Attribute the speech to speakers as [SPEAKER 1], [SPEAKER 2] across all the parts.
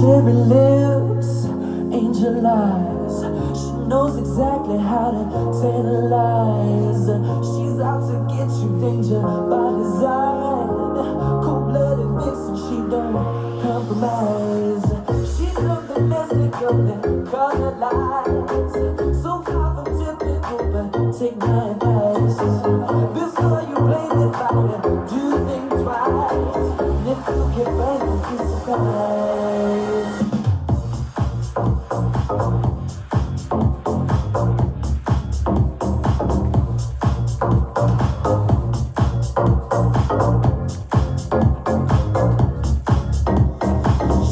[SPEAKER 1] cherry lips, angel eyes. She knows exactly how to tantalize. She's out to get you, danger by design. Cold-blooded vixen, she don't compromise. She's no domestic girl that color lights. So far from typical, but take my advice. Before you play with fire, do think twice. And if you get right, you'll be surprised.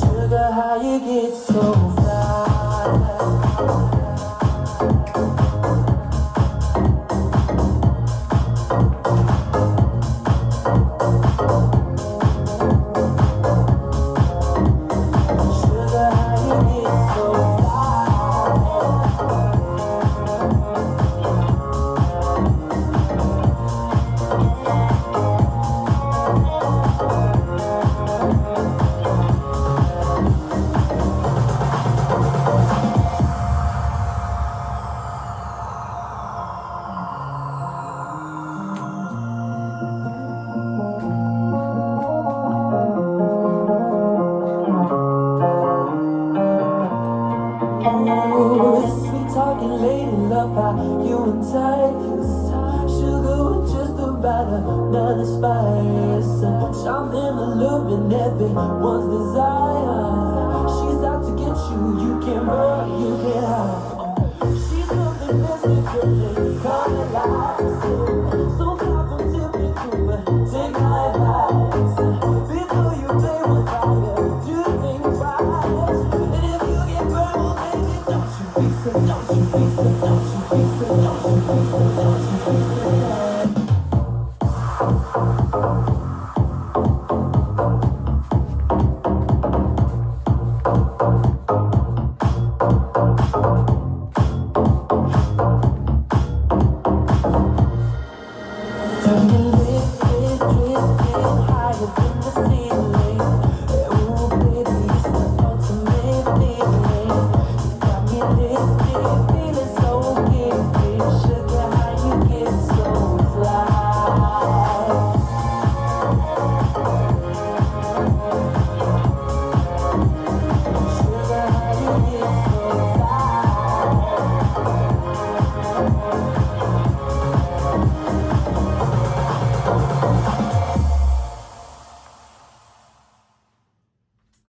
[SPEAKER 1] Sugar, how you get so fly? Sugar, how you get so Ooh, sweet talking lady, love how you entice. Sugar with just the right amount of spice. Charming, alluring, everyone's desire. She's out to get you, you can't run, you can't hide. She's something mystical, they come alive. So far from typical, but take my advice. Before you play with fire, do think twice. And if you get burned, well, baby, don't you be so, don't you be so, don't you